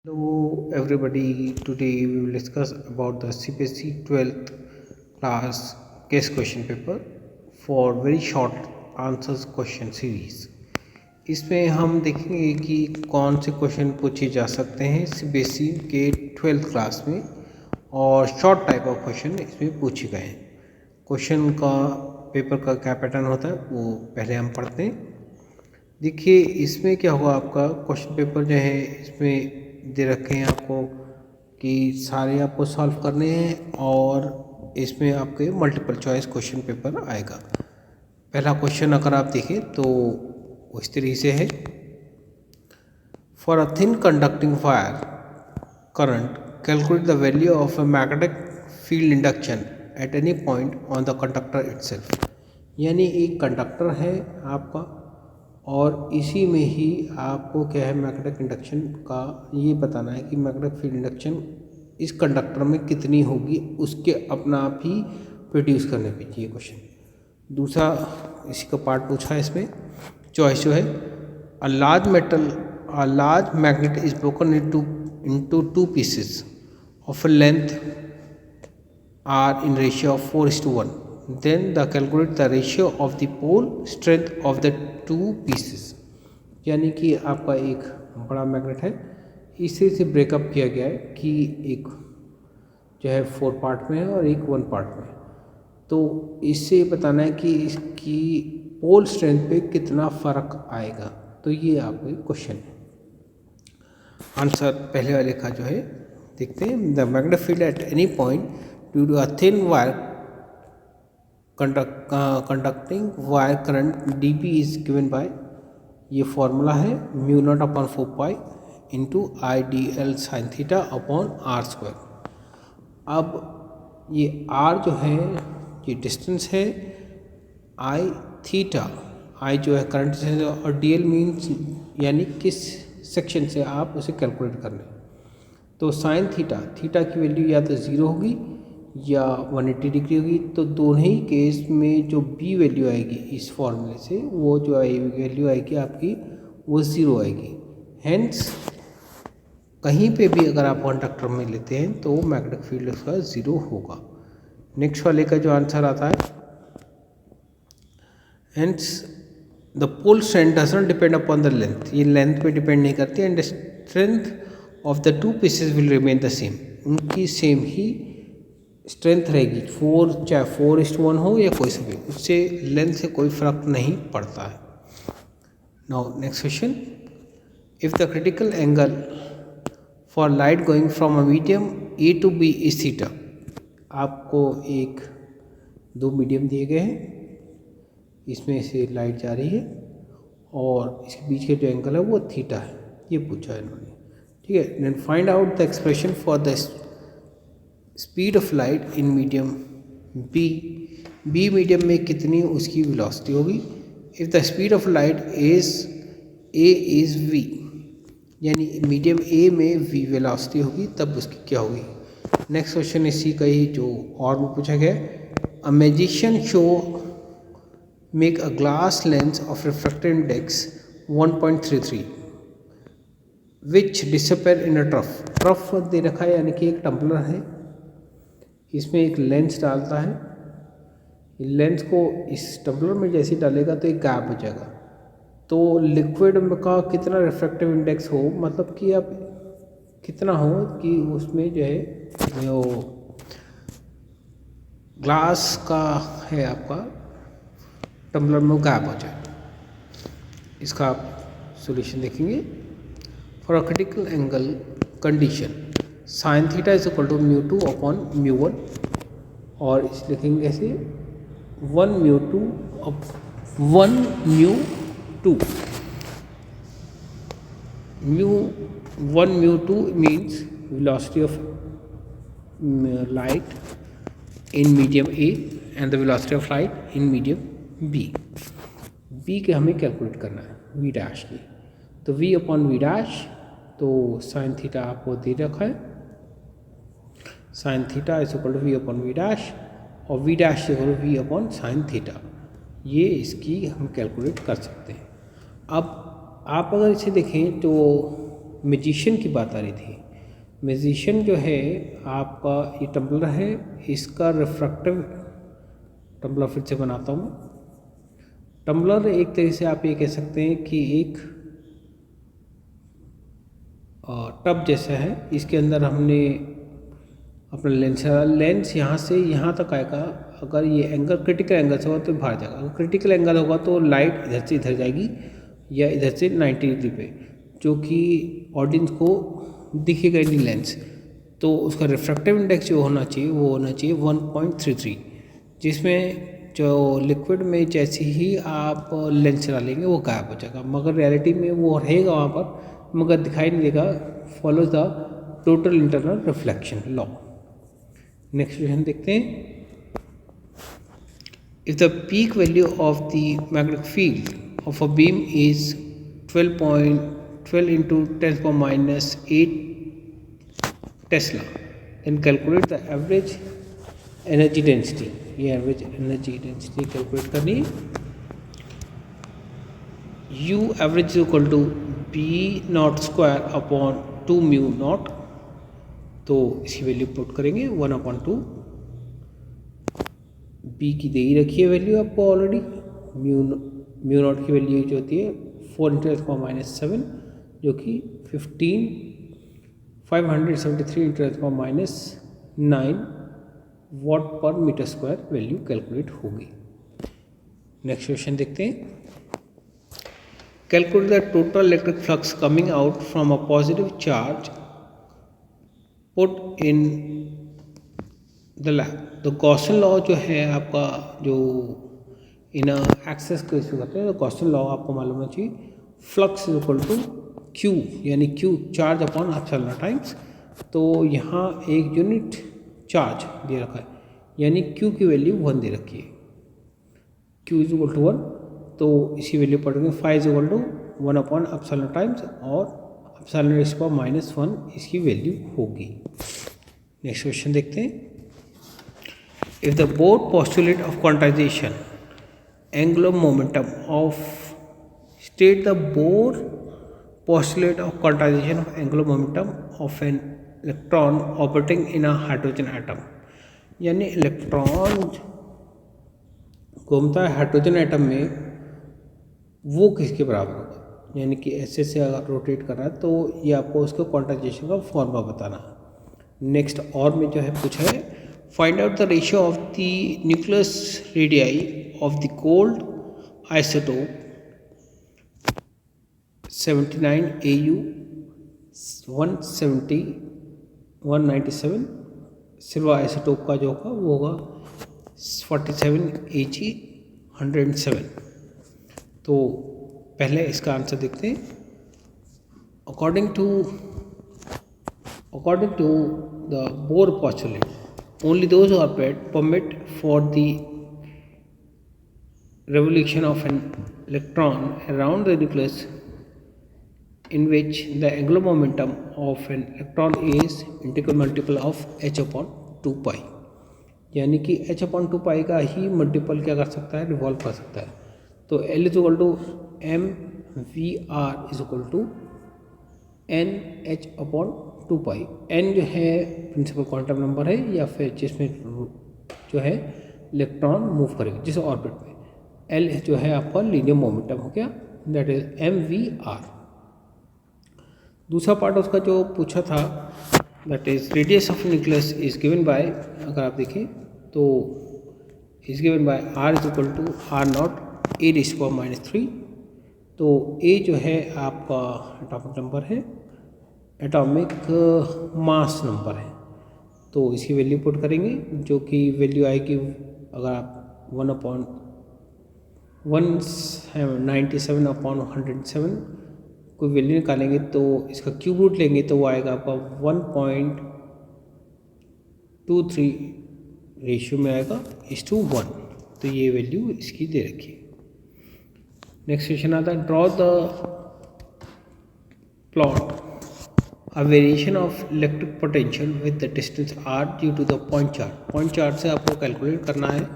Hello everybody, today we will discuss about the CBSE 12th class case question paper for very short answers question series। इसमें हम देखेंगे कि कौन से question पूछे जा सकते हैं CBSE के 12th क्लास में और शॉर्ट टाइप ऑफ क्वेश्चन इसमें पूछे गए हैं। क्वेश्चन का पेपर का क्या पैटर्न होता है वो पहले हम पढ़ते हैं। देखिए इसमें क्या होगा, आपका क्वेश्चन पेपर जो है इसमें दे रखे हैं आपको कि सारे आपको सॉल्व करने हैं और इसमें आपके मल्टीपल चॉइस क्वेश्चन पेपर आएगा। पहला क्वेश्चन अगर आप देखें तो उस तरीके से है, for a thin conducting wire current calculate the value of a magnetic field induction eight any point on the conductor itself. यानी एक कंडक्टर है आपका और इसी में ही आपको क्या है, मैग्नेटिक इंडक्शन का ये बताना है कि मैग्नेटिक फील्ड इंडक्शन इस कंडक्टर में कितनी होगी, उसके अपना आप ही प्रोड्यूस करने पे ये क्वेश्चन। दूसरा इसी का पार्ट पूछा है, इसमें चॉइस जो है, a large magnet is broken into two pieces of a length are in ratio of 4:1, then the calculate the ratio of the pole strength of the two pieces। यानी कि आपका एक बड़ा मैग्नेट है, इसी से ब्रेकअप किया गया है कि एक जो है 4 पार्ट में है और एक 1 पार्ट में है। तो इससे बताना है कि इसकी पोल स्ट्रेंथ पे कितना फ़र्क आएगा। तो ये आपका क्वेश्चन है। आंसर पहले वाले का जो है देखते हैं, the magnetic field at any point due to a thin wire conducting wire current dP is given by, ये फॉर्मूला है μ0/4 into IDL sin theta upon r²। अब ये r जो है ये डिस्टेंस है, I थीटा, I जो है करंट से, और DL मीन्स यानी किस सेक्शन से आप उसे कैलकुलेट कर लें। तो साइन थीटा की वैल्यू या तो 0 होगी या 180 डिग्री होगी। तो दोनों ही केस में जो बी वैल्यू आएगी इस फॉर्मूले से, वो जो वैल्यू आएगी आपकी वो 0 आएगी। हेंस कहीं पे भी अगर आप कंडक्टर में लेते हैं तो मैग्नेटिक फील्ड उसका 0 होगा। नेक्स्ट वाले का जो आंसर आता है, hence the pole strength does not depend upon the length, ये लेंथ पे डिपेंड नहीं करती, and strength of the two pieces will remain the same, उनकी सेम ही स्ट्रेंथ रहेगी। 4 चाहे 4:1 हो या कोई सा भी, उससे लेंथ से कोई फर्क नहीं पड़ता है। Now next question, if the critical angle for light going from a medium A to B is theta. आपको एक 2 मीडियम दिए गए हैं, इसमें से लाइट जा रही है और इसके बीच के जो एंगल है वो थीटा है, ये पूछा है इन्होंने। ठीक है, then find out the expression for the speed of light in medium B medium में कितनी उसकी वेलोसिटी होगी। If the speed of light is V, यानी मीडियम ए में वी वेलोसिटी होगी, तब उसकी क्या होगी। नेक्स्ट क्वेश्चन इसी का ही जो और में पूछा गया, a magician show make a glass lens of refractive index 1.33 which disappear in a trough दे रखा है, यानी कि एक टम्पलर है, इसमें एक लेंस डालता है, लेंस को इस टम्पलर में जैसे डालेगा तो एक गैप हो जाएगा। तो लिक्विड का कितना रिफ्रैक्टिव इंडेक्स हो, मतलब कि अब कितना हो कि उसमें जो है जो ग्लास का है आपका टम्पलर में गैप हो जाए। इसका आप सॉल्यूशन देखेंगे। For a critical angle condition sine theta is equal to μ2 upon μ1, और इस लिखेंगे ऐसे 1 μ2 1 μ2 means velocity of light in medium A and the velocity of light in medium B के हमें कैलकुलेट करना है V डैश की। तो V अपॉन V डैश, तो साइन थीटा आपको दे रखा है, sine theta is equal to V upon V dash, और V dash equal to V upon sine theta. ये इसकी हम कैलकुलेट कर सकते हैं। अब आप अगर इसे देखें तो मैजिशियन की बात आ रही थी। मैजिशियन जो है आपका ये टम्बलर है, इसका रिफ्रैक्टिव टम्बलर फिर से बनाता हूँ। टम्बलर एक तरह से आप ये कह सकते हैं कि एक टब जैसा है। इसके अंदर हमने अपना लेंस यहाँ से यहाँ तक आएगा। अगर ये एंगल क्रिटिकल एंगल से होगा तो बाहर जाएगा, अगर क्रिटिकल एंगल होगा तो लाइट इधर से इधर जाएगी या इधर से 90 डिग्री पे, जो कि ऑडियंस को दिखेगा नहीं लेंस। तो उसका रिफ्रैक्टिव इंडेक्स जो होना चाहिए वो होना चाहिए 1.33, जिसमें जो लिक्विड में जैसे ही आप लेंस चला लेंगे वो गायब हो जाएगा, मगर रियलिटी में वो रहेगा वहाँ पर, मगर दिखाई नहीं देगा। Follows the total internal reflection law. Next question देखते हैं। If the peak value of the magnetic field of a beam is 12 into 10⁻8 tesla, then calculate the average energy density। ये एवरेज एनर्जी डेंसिटी कैलकुलेट करनी है। U average is equal to B0² upon 2 mu naught. तो इसकी value put करेंगे 1/2। B की दे ही रखी है value आपको ऑलरेडी। म्यू नॉट की वैल्यू जो होती है 4 × 10⁻⁷, जो कि 573 × 10⁻9 वाट पर मीटर स्क्वायर वैल्यू कैलकुलेट होगी। नेक्स्ट क्वेश्चन देखते हैं। Calculate the total electric flux coming out from a positive charge put in the lab. तो गॉसन लॉ जो है आपका, जो इन एक्सेस को इशू करते हैं, तो गॉसन लॉ आपको मालूम होना चाहिए। Flux is equal to Q, यानी Q charge upon epsilon times. तो यहाँ एक यूनिट चार्ज दे रखा है, यानी क्यू की वैल्यू 1 दे रखी है। क्यू इज इक्वल टू 1, तो इसी वैल्यू पढ़ेंगे। 5 इज इक्वल टू 1/एप्सिलॉन टाइम्स और एप्सिलॉन रेज़ टू पावर -1 इसकी वैल्यू होगी। नेक्स्ट क्वेश्चन देखते हैं। If the board postulate of quantization angular momentum of state the board postulate of quantization of angular momentum of an electron orbiting in a hydrogen atom। यानी electron घूमता है hydrogen atom में, वो किसके बराबर होगा, यानी कि ऐसे से अगर रोटेट कर रहा है तो ये आपको उसके क्वांटाइजेशन का फॉर्मूला बताना है। नेक्स्ट और में जो है पूछा है, find out the ratio of the nucleus radii of the gold isotope 79 AU 170 197। Silver isotope का जो होगा वो होगा 47 AG 107। तो पहले इसका आंसर देखते हैं। According to the Bohr postulate, only those orbit permit for the revolution of an electron around the nucleus in which the angular momentum of an electron is integral multiple of h/2π। यानी कि h/2π का ही multiple क्या कर सकता है, revolve कर सकता है। तो L is equal to mvr is equal to nh/2π। n जो है प्रिंसिपल क्वांटम नंबर है, या फिर जिसमें जो है इलेक्ट्रॉन मूव करेगा जिस ऑर्बिट में। L जो है आपका लीनियर मोमेंटम हो गया, दैट इज mvr। दूसरा पार्ट उसका जो पूछा था, that is radius of nucleus is given by, अगर आप देखें तो is given by r is equal to r0 a⁻³ तो a जो है आपका एटॉमिक नंबर है, एटॉमिक मास नंबर है। तो इसकी वैल्यू पुट करेंगे, जो कि वैल्यू आएगी, अगर आप 1/197/107 कोई वैल्यू निकालेंगे तो इसका क्यूब रूट लेंगे तो वो आएगा आपका 1.23 रेशियो में आएगा 1:1। तो ये वैल्यू इसकी दे रखी है। नेक्स्ट क्वेश्चन आता है, draw the plot a variation of electric potential with the distance r due to the point charge. Point charge से आपको कैलकुलेट करना है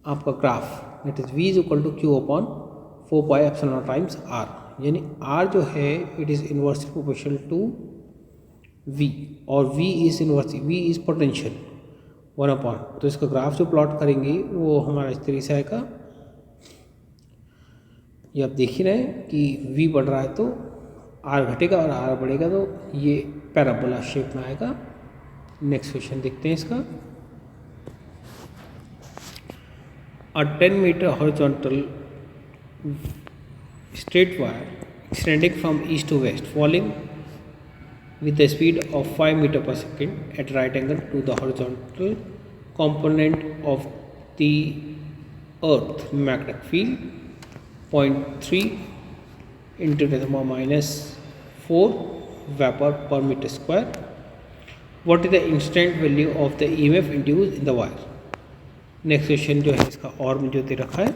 आपका graph, that is v is equal to q/4πε times r। यानी R जो है it is inversely proportional to V, और V is potential 1/, तो इसका ग्राफ जो प्लॉट करेंगे वो हमारा इस तरीके से आएगा। ये आप देख ही रहे हैं कि v बढ़ रहा है तो r घटेगा और r बढ़ेगा तो ये पैराबोला शेप में आएगा। नेक्स्ट क्वेश्चन देखते हैं इसका। A 10 meter horizontal straight wire extending from east to west falling with the speed of 5 meter per second at right angle to the horizontal component of the earth magnetic field 0.3 into the -4 vapor per meter square. What is the instant value of the EMF induced in the wire? Next question जो है इसका और में जो दे रखा है,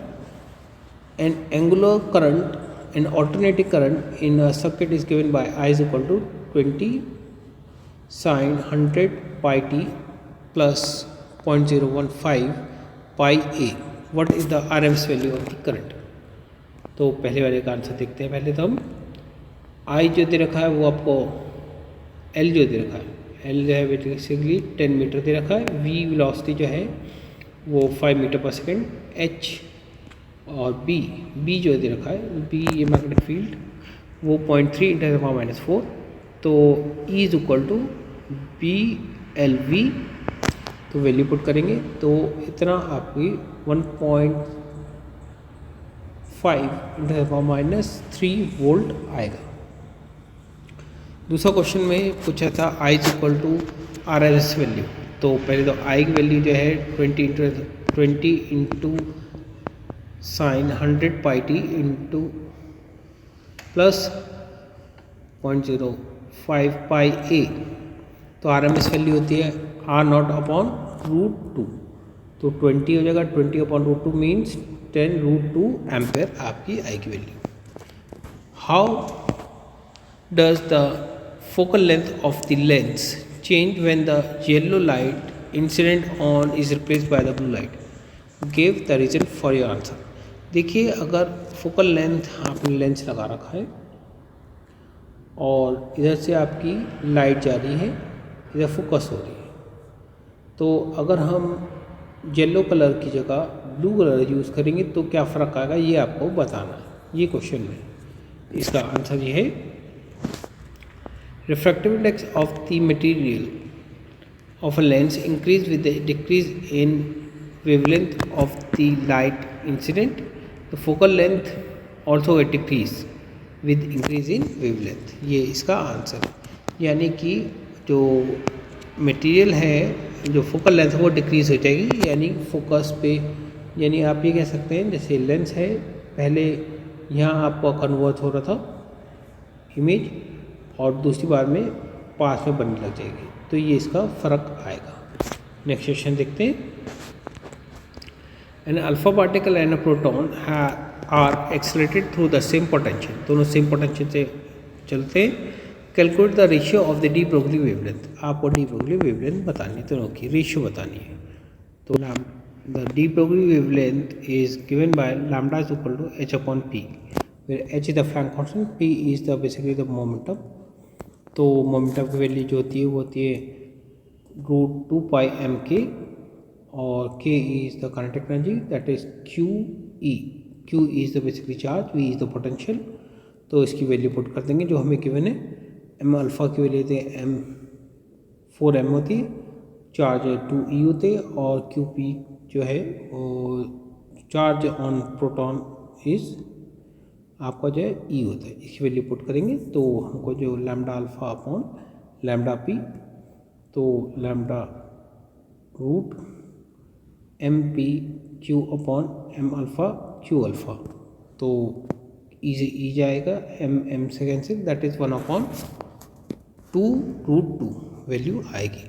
an angular current and alternating current in a circuit is given by I is equal to 20 sin 100 pi t plus 0.015 pi a. What is the RMS value of the current? तो पहले वाले का आंसर देखते हैं। पहले तो हम I जो दे रखा है वो आपको L जो दे रखा है, L जो है बेसिकली 10 मीटर दे रखा है, V वेलोसिटी जो है वो 5 मीटर पर सेकेंड, H और B जो दे रखा है B ये मैग्नेटिक फील्ड वो 0.3 × 10⁻⁴, तो E is equal to BLV। तो वैल्यू पुट करेंगे तो इतना आपकी 1.5 × 10⁻³ वोल्ट आएगा। दूसरा क्वेश्चन में पूछा था I is equal to RMS value. तो पहले तो I की वैल्यू जो है 20 into sine 100 pi T into plus 0.05 pi A, तो RMS वैल्यू होती है R0 अपॉन √2, तो 20 हो जाएगा। 20 अपॉन √2 मीन्स 10√2 एम्पेयर आपकी I की value. How does the focal length of the lens change when the yellow light incident on is replaced by the blue light? Give the reason for your answer। देखिए अगर focal length आपने lens लगा रखा है और इधर से आपकी लाइट जा रही है, इधर फोकस हो रही है, तो अगर हम येलो कलर की जगह ब्लू कलर यूज़ करेंगे तो क्या फ़र्क आएगा ये आपको बताना है। ये क्वेश्चन में इसका आंसर ये है, refractive index of the material of a lens increase with the decrease in wavelength of the light incident. The focal length also get decrease with increase in wavelength। ये इसका आंसर है, यानी कि जो मटेरियल है जो फोकल लेंथ है वो डिक्रीज़ हो जाएगी, यानी फोकस पे, यानी आप ये कह सकते हैं जैसे लेंस है पहले यहाँ आपका कन्वर्ट हो रहा था इमेज और दूसरी बार में पास में बनने लग जाएगी, तो ये इसका फ़र्क आएगा। नेक्स्ट क्वेश्चन देखते हैं। An alpha particle and a proton are accelerated through the same potential, दोनों सेम पोटेंशियल से चलते हैं। Calculate the ratio of the de Broglie wavelength, आपको डी ब्रोगली वेवलेंथ बतानी है, दोनों की रेशियो बतानी है। तो the de Broglie wavelength is given by lambda is equal to h upon p, where h is the Planck constant, p is the basically the momentum। तो momentum की value जो होती है वो होती है √2 पाई mk और k is the kinetic energy that is QE, Q is the basically charge, V is the potential। तो इसकी वैल्यू पुट कर देंगे जो हमें गिवन है। m अल्फ़ा की वैल्यू देते हैं m होती है, चार्ज 2e होते हैं और QP जो है वो चार्ज ऑन प्रोटॉन इज़ आपका जो है E होता है, इसकी वैल्यू पुट करेंगे तो हमको जो lambda alpha upon lambda P, तो lambda root MP Q upon m alpha Q alpha, तो ई जाएगा m से कैंसिल, दैट इज़ 1/2√2 वैल्यू आएगी।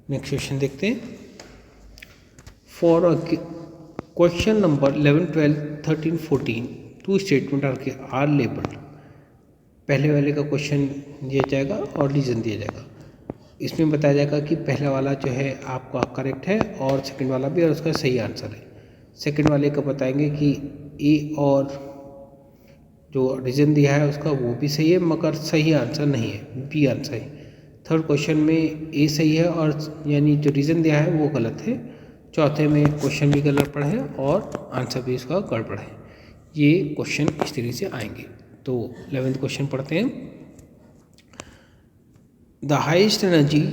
नेक्स्ट क्वेश्चन देखते हैं। For question number 11, 12, 13, 14 two statement are labelled, पहले वाले का क्वेश्चन दिया जाएगा और रीज़न दिया जाएगा। इसमें बताया जाएगा कि पहला वाला जो है आपका करेक्ट है और सेकंड वाला भी, और उसका सही आंसर है। सेकंड वाले का बताएंगे कि ए और जो रीज़न दिया है उसका वो भी सही है, मगर सही आंसर नहीं है, बी आंसर है। थर्ड क्वेश्चन में ए सही है और यानी जो रीज़न दिया है वो गलत है। चौथे में क्वेश्चन भी गलत पड़ा है और आंसर भी इसका गड़बड़ है। ये क्वेश्चन इस तरीके से आएंगे। तो 11th क्वेश्चन पढ़ते हैं। The highest energy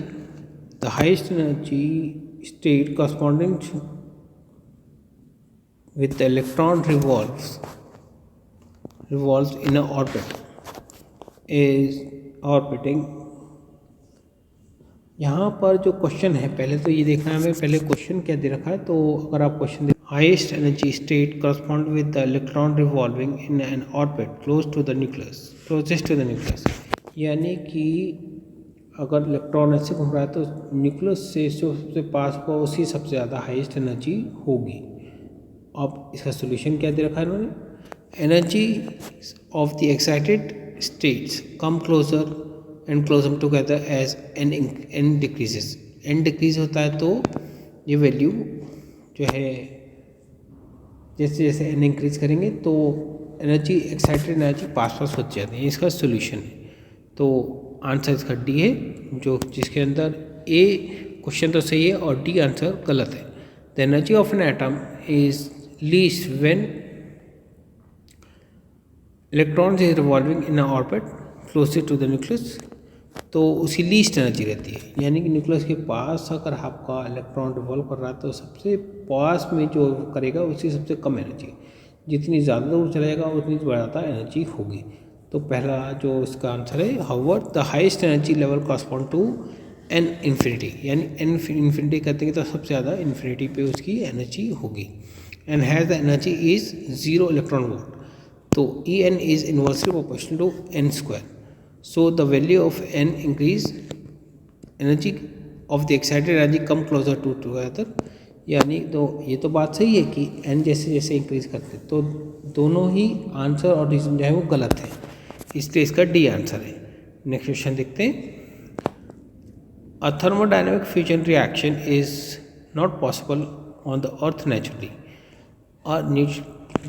state corresponding with the electron revolves in an orbit is orbiting। यहाँ पर जो क्वेश्चन है, पहले तो ये देखना है हमें पहले क्वेश्चन क्या दे रखा है। तो अगर आप क्वेश्चन देख, highest energy state correspond with the electron revolving in an orbit closest to the nucleus, यानी कि अगर इलेक्ट्रॉन ऐसे घूम रहा है तो न्यूक्लियस से जो सबसे पास हुआ उसी सबसे ज़्यादा हाईएस्ट एनर्जी होगी। अब इसका सोल्यूशन क्या दे रखा है इन्होंने, energy of the excited states come closer and closer together as N decreases. N decrease होता है तो ये वैल्यू जो है जैसे जैसे एन इंक्रीज करेंगे तो एनर्जी एक्साइटेड एनर्जी पास होती जाती है। इसका सोल्यूशन है, तो आंसर इसका डी है, जो जिसके अंदर ए क्वेश्चन तो सही है और डी आंसर गलत है। The energy of an atom is least when electrons is revolving in a orbit closest to the nucleus, तो उसकी लीस्ट एनर्जी रहती है। यानी कि न्यूक्लियस के पास अगर आपका इलेक्ट्रॉन रिवॉल्व कर रहा है तो सबसे पास में जो करेगा उसकी सबसे कम एनर्जी, जितनी ज़्यादा दूर चलेगा उतनी ज़्यादा एनर्जी होगी। तो पहला जो इसका आंसर है, however the highest energy level correspond to N infinity, यानी एन इन्फिनिटी करते हैं तो सबसे ज़्यादा इन्फिनिटी पे उसकी एनर्जी होगी। And has the energy is 0 electron volt, तो E N is inversely proportional to N square. So the value of N increase energy of the excited energy come closer to together, यानी तो ये तो बात सही है कि एन जैसे जैसे इंक्रीज करते तो दोनों ही आंसर और रीजन जो है वो गलत है, इसलिए इसका डी आंसर है। नेक्स्ट क्वेश्चन देखते हैं। A thermodynamic fusion reaction is not possible on the earth naturally, और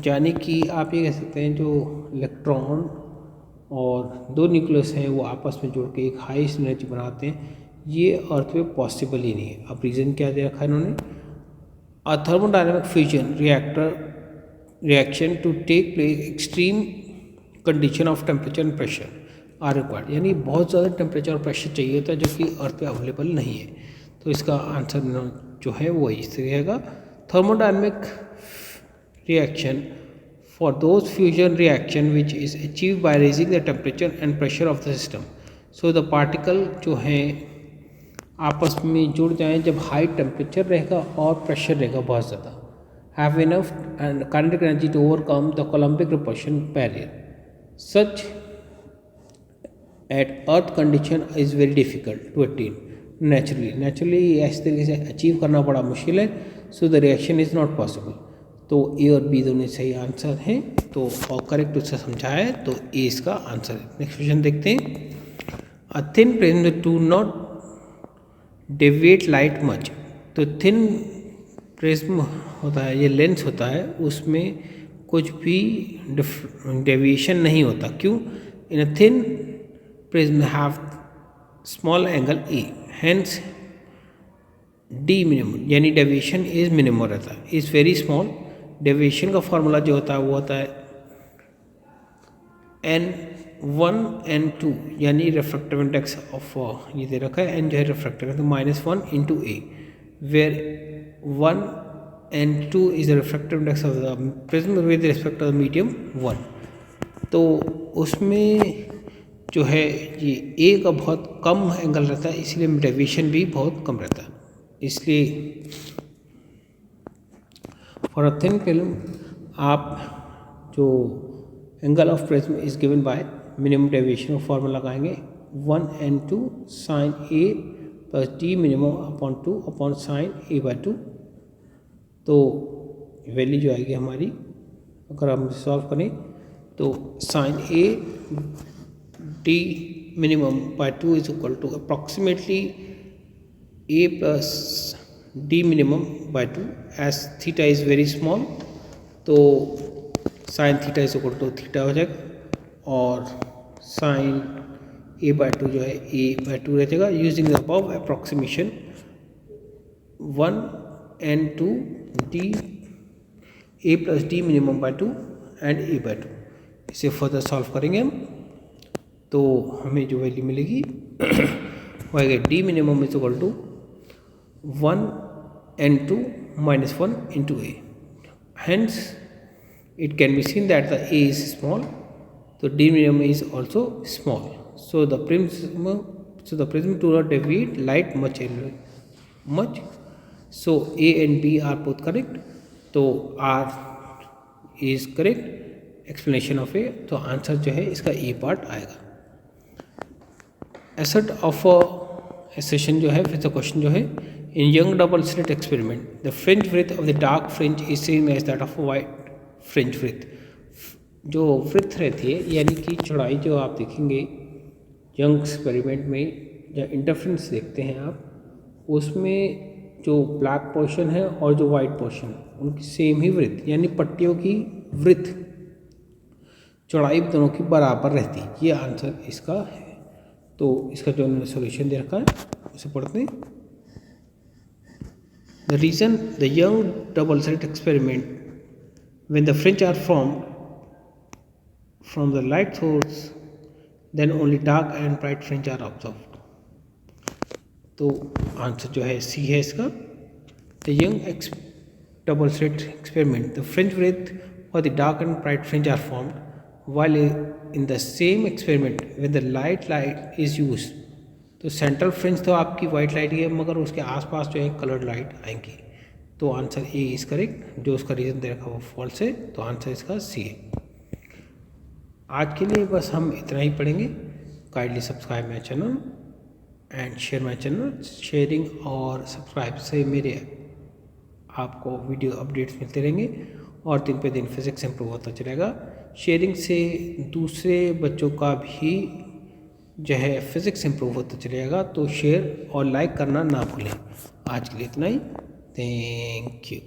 यानी कि आप ये कह सकते हैं जो इलेक्ट्रॉन और दो न्यूक्लियस हैं वो आपस में जुड़ के एक हाईएस्ट एनर्जी बनाते हैं, ये अर्थ में पॉसिबल ही नहीं है। अब रीज़न क्या दे रखा है इन्होंने, a thermodynamic fusion reaction to take place extreme condition of temperature and pressure are required, यानी बहुत ज़्यादा टेम्परेचर और प्रेशर चाहिए होता है जो कि अर्थ पे अवेलेबल नहीं है। तो इसका आंसर जो है वो इस रहेगा, thermodynamic reaction for those fusion reaction which is achieved by raising the temperature and pressure of the system। so the particle जो हैं आपस में जुड़ जाएं जब हाई टेम्परेचर रहेगा और प्रेशर रहेगा बहुत ज़्यादा, have enough and kinetic energy to overcome the Coulombic repulsion barrier, such at earth condition is very difficult to attain naturally इस तरीके से अचीव करना बड़ा मुश्किल है। so the reaction is not possible, तो ए और बी दोनों सही आंसर हैं, तो और करेक्ट उससे समझाया है, तो ए इसका आंसर है। नेक्स्ट क्वेश्चन देखते हैं। A thin prism to not deviate light much, तो थिन प्रिज्म होता है, ये लेंस होता है, उसमें कुछ भी डेविएशन नहीं होता। क्यों? In a thin prism have small angle A, hence D minimum, यानी डेविएशन इज मिनिमम रहता है, इज वेरी स्मॉल। डेविएशन का फॉर्मूला जो होता है वो होता है N1 N2, यानी रिफ्रैक्टिव इंडेक्स ऑफ ये दे रखा है, N जो है रिफ्रैक्टिव है तो -1 into A, where 1 N2 is the refractive index of the prism with respect to the medium 1। तो उसमें जो है ये ए का बहुत कम एंगल रहता है, इसलिए डेविएशन भी बहुत कम रहता है। इसलिए फॉर अ थिन फिल्म आप जो angle of prism is given by minimum deviation formula लगाएंगे 1n2 sine A plus D minimum upon 2 upon sine A by 2। तो वैल्यू जो आएगी हमारी, अगर हम सॉल्व करें तो sine A D minimum by 2 is equal to approximately A plus D minimum by 2, as theta is very small, तो sine theta is equal to theta हो जाएगा। और साइन a/2 जो है a/2 रह जाएगा using the above approximation 1n2 d a plus D minimum by 2 and a/2। इसे further solve करेंगे हम तो हमें जो वैल्यू मिलेगी वो आएगा D minimum is equal to 1n2 minus 1 into a। Hence it can be seen that the a is small, so d minimum is also small. So the prism do not deviate light much. So a and b are both correct. तो r is correct explanation of a। तो answer जो है इसका A part आएगा। Asset of assertion जो है फिर से क्वेश्चन जो है in Young double slit experiment the fringe width of the dark fringe is same as that of white fringe width. जो विड्थ रहती है यानी कि चौड़ाई जो आप देखेंगे यंग एक्सपेरिमेंट में या इंटरफ्रेंस देखते हैं आप उसमें जो ब्लैक पोर्शन है और जो वाइट पोर्शन उनकी सेम ही विड्थ यानी पट्टियों की विड्थ चौड़ाई दोनों की बराबर रहती है। ये आंसर इसका है। तो इसका जो उन्होंने सॉल्यूशन दे रखा है उसे पढ़ते हैं। The reason the Young double slit experiment when the fringe are formed from the light source then only dark and bright fringe are observed. तो आंसर जो है सी है इसका। The Young double slit experiment the fringe width और the dark and bright fringe are formed while in the same experiment when the light is used। तो central fringe तो आपकी white light ही है मगर उसके आसपास जो है कलर्ड लाइट आएंगी। तो आंसर ए इज करेक्ट। जो उसका रीज़न दे रखा वो फॉल्स है। तो आंसर इसका सी है। आज के लिए बस हम इतना ही पढ़ेंगे। Kindly subscribe my channel and share my channel. Sharing और सब्सक्राइब से मेरे आपको वीडियो अपडेट्स मिलते रहेंगे और दिन पे दिन फिज़िक्स इम्प्रूव होता चलेगा। शेयरिंग से दूसरे बच्चों का भी जो है फिज़िक्स इम्प्रूव होता चलेगा। तो शेयर और लाइक करना ना भूलें। आज के लिए इतना ही। Thank you.